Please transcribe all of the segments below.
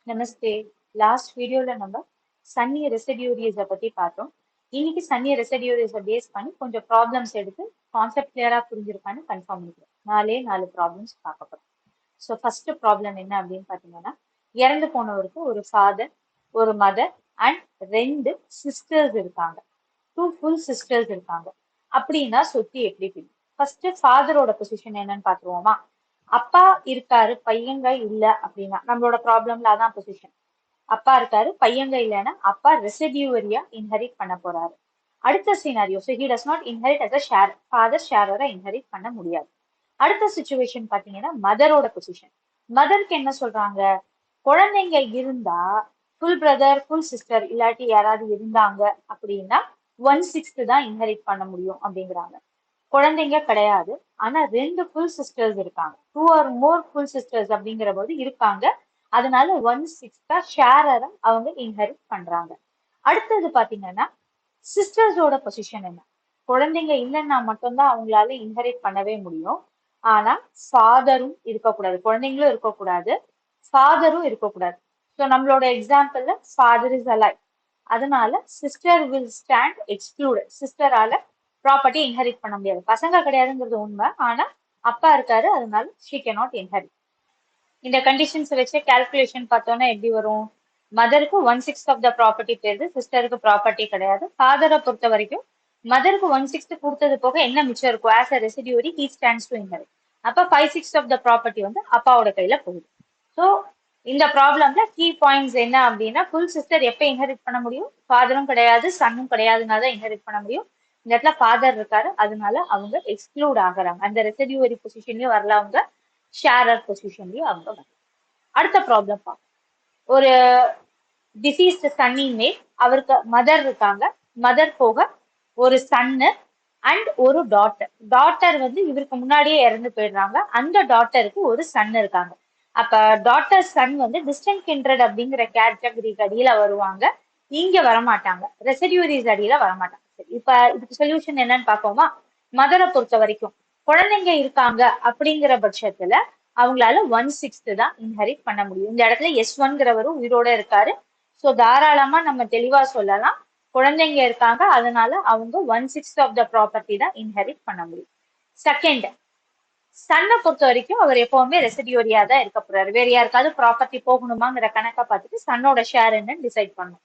நமஸ்தே. Last வீடியோல நம்ம சன்னி ரெசிடியூரிஸை பத்தி பார்த்தோம். இன்னைக்கு சன்னி ரெசிடியூரிஸை பேஸ் பண்ணி கொஞ்சம் ப்ராப்ளம்ஸ் எடுத்து கான்செப்ட் கிளியரா புரிஞ்சிருக்கான்னு கன்ஃபார்ம் பண்ணிக்கிறோம். நாலு ப்ராப்ளம்ஸ் பார்க்க போறோம். ஸோ ஃபர்ஸ்ட் ப்ராப்ளம் என்ன அப்படின்னு பார்த்தீங்கன்னா, இறந்து போனவருக்கு ஒரு ஃபாதர், ஒரு மதர் அண்ட் 2 சிஸ்டர்ஸ் இருக்காங்க. 2 ஃபுல் சிஸ்டர்ஸ் இருக்காங்க. அப்படின்னா சொத்து எப்படி பிரியும்? ஃபர்ஸ்ட் ஃபாதரோட பொசிஷன் என்னன்னு பாத்துருவோமா? அப்பா இருக்காரு, பையங்க இல்ல அப்படின்னா நம்மளோட ப்ராப்ளம்ல அதான் பொசிஷன். அப்பா இருக்காரு, பையங்க இல்லைன்னா அப்பா ரெசிடியூவரியா இன்ஹெரிட் பண்ண போறாரு. அடுத்த scenario, so he does not inherit as a share, father ஷேரரை இன்ஹெரிட் பண்ண முடியாது. அடுத்த சுச்சுவேஷன் பாத்தீங்கன்னா மதரோட பொசிஷன். மதருக்கு என்ன சொல்றாங்க? குழந்தைங்க இருந்தா ஃபுல் பிரதர் ஃபுல் சிஸ்டர் இல்லாட்டி யாராவது இருந்தாங்க அப்படின்னா 1/6 தான் இன்ஹெரிட் பண்ண முடியும் அப்படிங்கிறாங்க. குழந்தைங்க கிடையாது, ஆனா 2 ஃபுல் சிஸ்டர்ஸ் இருக்காங்க. 2 ஆர் மோர் ஃபுல் சிஸ்டர்ஸ் அப்படிங்கிற போது இருக்காங்க. அதனால 1/6 ஷேரரை அவங்க இன்ஹெரிட் பண்றாங்க. அடுத்தது பாத்தீங்கன்னா சிஸ்டர்ஸோட பொசிஷன் என்ன? குழந்தைங்க இல்லைன்னா மட்டும்தான் அவங்களால இன்ஹெரிட் பண்ணவே முடியும். ஆனா ஃபாதரும் இருக்கக்கூடாது, குழந்தைங்களும் இருக்கக்கூடாது, ஃபாதரும் இருக்கக்கூடாது. ஸோ நம்மளோட எக்ஸாம்பிள்ல ஃபாதர் இஸ் அலைவ், அதனால சிஸ்டர் வில் ஸ்டாண்ட் எக்ஸ்க்ளூடட். சிஸ்டரால ப்ராப்பர்ட்டி இன்ஹெரிட் பண்ண முடியாது. பசங்க கிடையாதுங்கிறது உண்மை, ஆனா அப்பா இருக்காரு, அதனால ஷீ கேனாட் இன்ஹெரிட். இந்த கண்டிஷன்ஸ் வச்சு கால்குலேஷன் பார்த்தோம்னா எப்படி வரும்? மதருக்கு 1/6 ஆஃப் த ப்ராப்பர்ட்டி போயிருது, சிஸ்டருக்கு ப்ராப்பர்ட்டி கிடையாது. ஃபாதரை பொறுத்த வரைக்கும் மதருக்கு 1/6 கொடுத்தது போக என்ன மிச்சம் இருக்கும்? As a residuary he stands to inherit. அப்ப 5/6 ஆஃப் த ப்ராப்பர்ட்டி வந்து அப்பாவோட கையில போகுது. ஸோ இந்த ப்ராப்ளம்ல கீ பாயிண்ட்ஸ் என்ன அப்படின்னா, ஃபுல் சிஸ்டர் எப்ப இன்ஹெரிட் பண்ண முடியும்? ஃபாதரும் கிடையாது, சன்னும் கிடையாதுன்னா தான் இன்ஹெரிட் பண்ண முடியும். இந்த இடத்துல ஃபாதர் இருக்காரு, அதனால அவங்க எக்ஸ்க்ளூட் ஆகுறாங்க. அந்த ரெசிடியூரி பொசிஷன்லயும் வரல, அவங்க ஷேரர் பொசிஷன்லயும் அவங்க வரல. அடுத்த ப்ராப்ளம் பார்ப்போம். ஒரு டிசீஸ்ட் சன்னின் அவருக்கு மதர் இருக்காங்க, மதர் போக ஒரு சன்னு அண்ட் ஒரு டாட்டர். டாட்டர் வந்து இவருக்கு முன்னாடியே இறந்து போயிடுறாங்க. அந்த டாட்டருக்கு ஒரு சன் இருக்காங்க. அப்ப டாட்டர் சன் வந்து டிஸ்டன்ட் கிண்ட்ரட் அப்படிங்கிற கேட்டகரிக்கு அடியில வருவாங்க. இங்க வரமாட்டாங்க, ரெசிடியூரிஸ் அடியில வரமாட்டாங்க. சரி, இப்ப இதுக்கு சொல்யூஷன் என்னன்னு பார்ப்போமா? மதரை பொறுத்த வரைக்கும் குழந்தைங்க இருக்காங்க அப்படிங்கிற பட்சத்துல அவங்களால 1/6 தான் இன்ஹெரிட் பண்ண முடியும். இந்த இடத்துல S1ங்கிறவரும் உயிரோட இருக்காரு. ஸோ தாராளமா நம்ம தெளிவா சொல்லலாம், குழந்தைங்க இருக்காங்க, அதனால அவங்க 1/6 ஆஃப் த ப்ராப்பர்ட்டி தான் இன்ஹெரிட் பண்ண முடியும். செகண்ட், சன்னை பொறுத்த வரைக்கும் அவர் எப்பவுமே ரெசிடியூரியா தான் இருக்க போறாரு. வேற யாருக்காவது ப்ராப்பர்ட்டி போகணுமாங்கிற கணக்கை பார்த்துட்டு சன்னோட ஷேர் என்னன்னு டிசைட் பண்ணும்.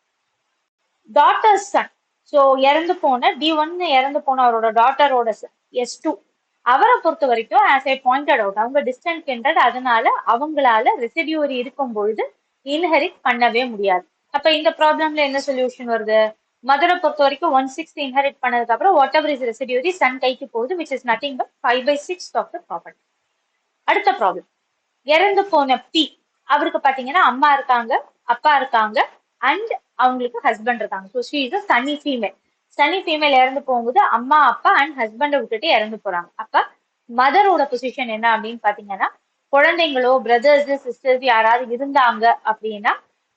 டாட்டர் சன், ஸோ இறந்து போன அவரோட டாட்டரோட S2, அவரை பொறுத்த வரைக்கும் ஆஸ் ஐ பாயிண்டட் அவுட் அவங்க டிஸ்டன்ட் கிண்டட், அதனால அவங்களால ரெசிடியூரி இருக்கும் பொழுது இன்ஹெரிட் பண்ணவே முடியாது. அப்ப இந்த ப்ராப்ளம்ல என்ன சொல்யூஷன் வருது? மதரை பொறுத்த வரைக்கும் 1/6 இன்ஹெரிட் பண்ணதுக்கு அப்புறம் whatever is residuary son கைக்கு போகுது, which is nothing but 5/6 of the property. அடுத்த ப்ராப்ளம், இறந்து போன பி, அவருக்கு பாத்தீங்கன்னா அம்மா இருக்காங்க, அப்பா இருக்காங்க அண்ட் அவங்களுக்கு ஹஸ்பண்ட் இருக்காங்க. So she is a Sunni female. Sunni female இறந்து போகும்போது அம்மா அப்பா அண்ட் ஹஸ்பண்டை விட்டுட்டு இறந்து போறாங்க. அப்ப மதரோட பொசிஷன் என்ன அப்படின்னு பாத்தீங்கன்னா, குழந்தைங்களோ பிரதர்ஸ் சிஸ்டர்ஸ் யாராவது இருந்தாங்க அப்படின்னா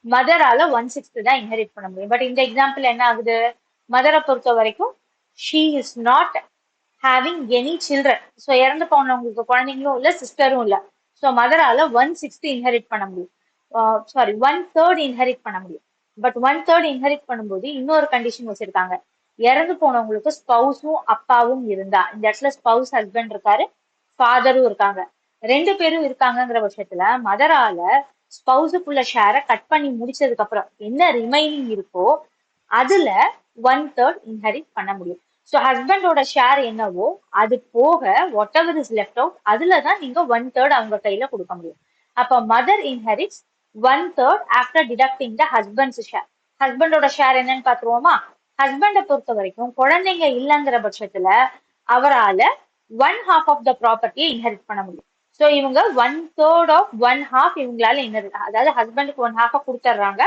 மதரால 1/6 தான் இன்ஹெரிட் பண்ண முடியும். பட் இந்த எக்ஸாம்பிள் என்ன ஆகுது? மதரை பொறுத்த வரைக்கும் she is not having any children. So இறந்து போனவங்களுக்கு குழந்தைங்களும் இல்லை, சிஸ்டரும் இல்லை. ஸோ மதரால 1/6 இன்ஹெரிட் பண்ண முடியும். சாரி, 1/3 இன்ஹெரிட் பண்ண முடியும். பட் 1/3 இன்ஹெரிட் பண்ணும்போது இன்னொரு கண்டிஷன் வச்சிருக்காங்க. இறந்து போனவங்களுக்கு ஸ்பௌஸும் அப்பாவும் இருந்தா, இந்த இடத்துல ஸ்பௌஸ் ஹஸ்பண்ட் இருக்காரு, ஃபாதரும் இருக்காங்க, 2 பேரும் இருக்காங்கிற பட்சத்துல மதரால ஸ்பௌஸுக்குள்ள ஷேரை கட் பண்ணி முடிச்சதுக்கு அப்புறம் என்ன ரிமைனிங் இருக்கோ அதுல 1/3 இன்ஹெரிட் பண்ண முடியும். ஸோ ஹஸ்பண்டோட ஷேர் என்னவோ அது போக what ever is left out, அதுலதான் நீங்க 1/3 அவங்க கையில கொடுக்க முடியும். அப்ப மதர் இன்ஹெரிட்ஸ் 1/3 ஆஃப்டர் டிடக்டிங் த ஹஸ்பண்ட்ஸ் ஷேர். ஹஸ்பண்டோட ஷேர் என்னன்னு பாத்துருவோமா? ஹஸ்பண்டை பொறுத்த வரைக்கும் குழந்தைங்க இல்லைங்கிற பட்சத்துல அவரால 1/2 ஆஃப் த ப்ராப்பர்ட்டியை இன்ஹெரிட் பண்ண முடியும். ஸோ இவங்க 1/3 ஆஃப் 1/2 இவங்களால இன்ஹெரிட், அதாவது ஹஸ்பண்டுக்கு 1/2 கொடுத்துட்றாங்க.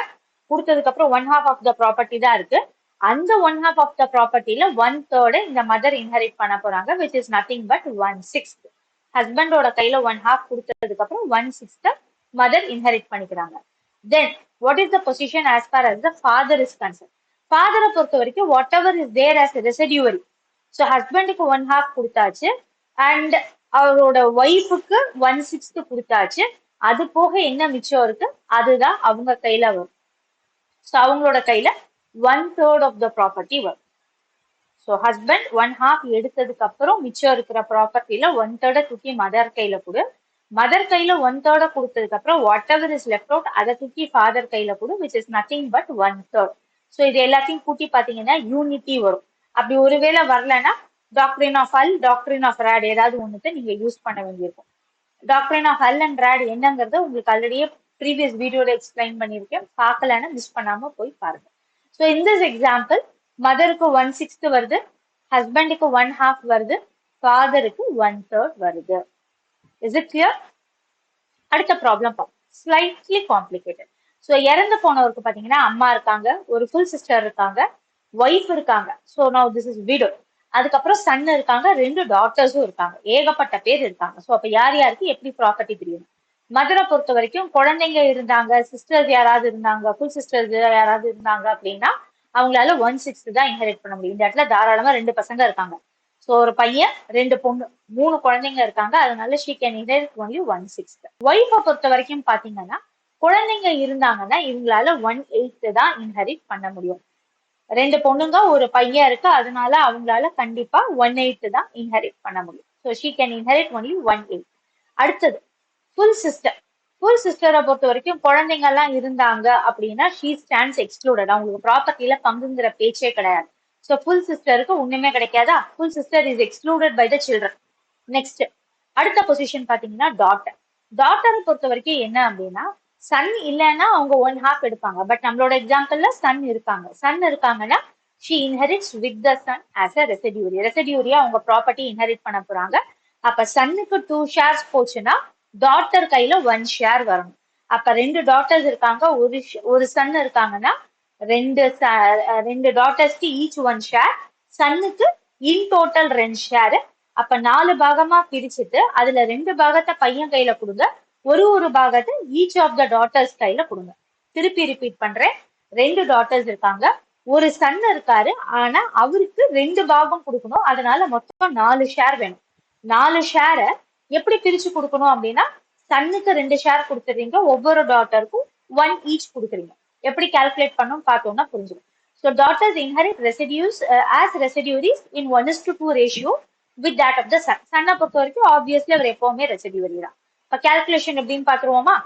கொடுத்ததுக்கு அப்புறம் 1/2 ஆஃப் த ப்ராப்பர்ட்டி தான் இருக்கு. அந்த 1/2 ஆஃப் த ப்ராப்பர்ட்டில 1/3 இந்த மதர் இன்ஹெரிட் பண்ண போறாங்க, விச் இஸ் நத்திங் பட் 1/6. ஹஸ்பண்டோட கையில 1/2 கொடுத்ததுக்கு அப்புறம் 1/6 மதர் இன்ஹெரிட் பண்ணிக்கிறாங்க. Then what is the position as far as the father is concern? ஃபாதரை பொறுத்த வரைக்கும் whatever is there as residuary. So ஹஸ்பண்டுக்கு 1/2 கொடுத்தாச்சு அண்ட் அவரோட ஒய்ஃபுக்கு 1/6 கொடுத்தாச்சு. அது போக என்ன மிச்சம் இருக்கு அதுதான் அவங்க கையில வரும். ஸோ அவங்களோட கையில 1/3 ஆஃப் த ப்ராப்பர்ட்டி வரும். ஸோ ஹஸ்பண்ட் 1/2 எடுத்ததுக்கு அப்புறம் மிச்சம் இருக்கிற ப்ராப்பர்ட்டில 1/3 தூக்கி மதர் கையில கொடு. மதர் கையில 1/3 கொடுத்ததுக்கு அப்புறம் whatever is left out அதை தூக்கி ஃபாதர் கையில கொடு, which is nothing but 1/3. So இது எல்லாத்தையும் கூட்டி பாத்தீங்கன்னா யூனிட்டி வரும். அப்படி ஒருவேளை வரலன்னா டாக்டரின் ஆஃப் ஹல், டாக்டரின் ஆஃப் ராட் ஏதாவது ஒண்ணுத்தை நீங்க யூஸ் பண்ண வேண்டியிருக்கும். டாக்டரின் ஆஃப் ஹல் அண்ட் ராட் என்னங்கிறது உங்களுக்கு ஆல்ரெடியே ப்ரீவியஸ் வீடியோல எக்ஸ்பிளைன் பண்ணியிருக்கேன். பார்க்கலன்னா மிஸ் பண்ணாம போய் பாருங்க. ஸோ இந்த எக்ஸாம்பிள் மதருக்கு 1/6 வருது, ஹஸ்பண்டுக்கு 1/2 வருது, ஃபாதருக்கு 1/3 வருது. Is it clear? அடுத்த ப்ராப்ளம் பார்ப்போம். Slightly complicated. ஸோ இறந்து போனவருக்கு பாத்தீங்கன்னா அம்மா இருக்காங்க, ஒரு ஃபுல் சிஸ்டர் இருக்காங்க, ஒய்ஃப் இருக்காங்க. So now this is widow. அதுக்கப்புறம் சன் இருக்காங்க, 2 டாட்டர்ஸும் இருக்காங்க, ஏகப்பட்ட பேர் இருக்காங்க. ஸோ அப்ப யார் யாருக்கு எப்படி ப்ராப்பர்ட்டி பிரியும்? மதரை பொறுத்த வரைக்கும் குழந்தைங்க இருந்தாங்க, சிஸ்டர்ஸ் யாராவது இருந்தாங்க, ஃபுல் சிஸ்டர்ஸ் யாராவது இருந்தாங்க அப்படின்னா அவங்களால 1/6 தான் இன்ஹெரிட் பண்ண முடியும். இந்த இடத்துல தாராளமா 2 பசங்க இருக்காங்க. ஸோ ஒரு பையன் 2 பொண்ணு 3 குழந்தைங்க இருக்காங்க, அதனால she can inherit only 1/6. Wifi பொறுத்த வரைக்கும் பாத்தீங்கன்னா குழந்தைங்க இருந்தாங்கன்னா இவங்களால 1/8 தான் இன்ஹெரிட் பண்ண முடியும். 2 பொண்ணுங்க ஒரு பையன் இருக்கு, அதனால அவங்களால கண்டிப்பா 1/8 தான் இன்ஹெரிட் பண்ண முடியும். So she can inherit only 1/8. அடுத்தது ஃபுல் சிஸ்டர். ஃபுல் சிஸ்டரை பொறுத்த வரைக்கும் குழந்தைங்க எல்லாம் இருந்தாங்க அப்படின்னா ஷீ ஸ்டாண்ட்ஸ் எக்ஸ்க்ளூடட். அவங்களுக்கு ப்ராப்பர்ட்டியில பங்குங்கிற பேச்சே கிடையாது. ஸோ ஃபுல் சிஸ்டருக்கு ஒண்ணுமே கிடைக்காதா? Full sister is excluded by the children. Next அடுத்த பொசிஷன் பாத்தீங்கன்னா டாட்டர். டாட்டரை பொறுத்த வரைக்கும் என்ன அப்படின்னா சன் இல்லைன்னா அவங்க 1/2 எடுப்பாங்க. பட் நம்மளோட எக்ஸாம்பிள்ல சன் இருக்காங்க. சன் இருக்காங்கன்னா she inherits with the son as a residuary. ரெசிடியூரியா அவங்க ப்ராப்பர்ட்டி இன்ஹெரிட் பண்ண போறாங்க. அப்ப சன்னுக்கு 2 ஷேர்ஸ் போச்சுன்னா டாட்டர் கையில 1 ஷேர் வரணும். அப்ப 2 டாட்டர்ஸ் இருக்காங்க, ஒரு சன் இருக்காங்கன்னா 2 டாட்டர்ஸ்க்கு ஈச் 1 ஷேர், சன்னுக்கு இன் டோட்டல் 2 ஷேர். அப்ப 4 பாகமா பிரிச்சுட்டு அதுல 2 பாகத்தை பையன் கையில கொடுங்க, ஒரு பாகத்தை ஈச் ஆஃப் த டாட்டர்ஸ் கையில கொடுங்க. திருப்பி ரிப்பீட் பண்றேன். 2 டாட்டர்ஸ் இருக்காங்க, ஒரு சன் இருக்காரு, ஆனா அவருக்கு 2 பாகம் கொடுக்கணும், அதனால மொத்தம் 4 ஷேர் வேணும். 4 ஷேரை எப்படி பிரிச்சு கொடுக்கணும் அப்படின்னா சன்னுக்கு 2 ஷேர் கொடுத்துறீங்க, ஒவ்வொரு டாட்டருக்கும் 1 ஈச் கொடுக்குறீங்க. எப்படி கால்குலேட் பண்ணணும் பார்த்தோம்னா புரிஞ்சுக்கும். So daughters inherit residues as residuaries in 1:2 ratio with that of the son. சன்னை பொறுத்த வரைக்கும் ஆப்வியஸ்லி அவர் எப்பவுமே ரெசிடியூரி தான். இப்போ கால்குலேஷன் எப்படின்னு பாத்துருவோமா?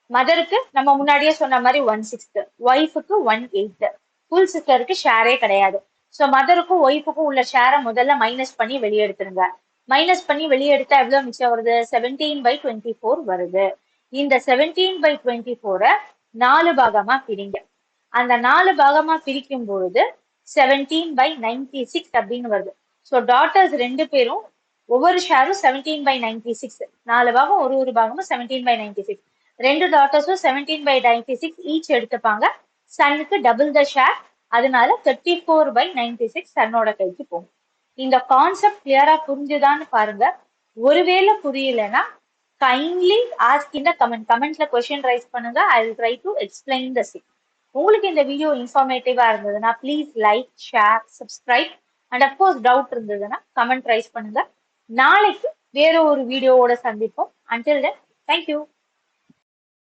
மதருக்கு நம்ம முன்னாடியே சொன்ன மாதிரி 1/6, ஒய்ஃபுக்கு 1/8, ஃபுல் சிஸ்டருக்கு ஷேரே கிடையாது. ஸோ மதருக்கும் ஒய்ஃபுக்கும் உள்ள ஷேரை முதல்ல மைனஸ் பண்ணி வெளியே எடுத்துருங்க. மைனஸ் பண்ணி வெளியே எடுத்தா எவ்வளவு மிச்சம் வருது? 17/24 வருது. இந்த 17/24 4 பாகமா பிரிங்க. அந்த 4 பாகமா பிரிக்கும் பொழுது 17/96 அப்படின்னு வருது. ஸோ டாட்டர்ஸ் 2 பேரும் ஒவ்வொரு ஷேரும் 17/96, 4 பாகம் ஒரு பாகமும் 17/96. 2 டாட்டர்ஸும் 17/96 ஈச் எடுத்துப்பாங்க. சன்னுக்கு டபுள் த ஷேர், அதனால 34/96 சன்னோட கைக்கு போகும். இந்த கான்செப்ட் கிளியரா புரிஞ்சுதான்னு பாருங்க. ஒருவேளை புரியலன்னா கைண்ட்லி ஆஸ்க் இன் த கமெண்ட்ல கொஸ்டின் ரைஸ் பண்ணுங்க. I will try to explain the sick. உங்களுக்கு இந்த வீடியோ இன்ஃபார்மேட்டிவா இருந்ததுன்னா please like, share, subscribe and of course doubt இருந்ததுன்னா கமெண்ட் ரைஸ் பண்ணுங்க. நாளைக்கு வேற ஒரு வீடியோவோட சந்திப்போம். Until then, thank you.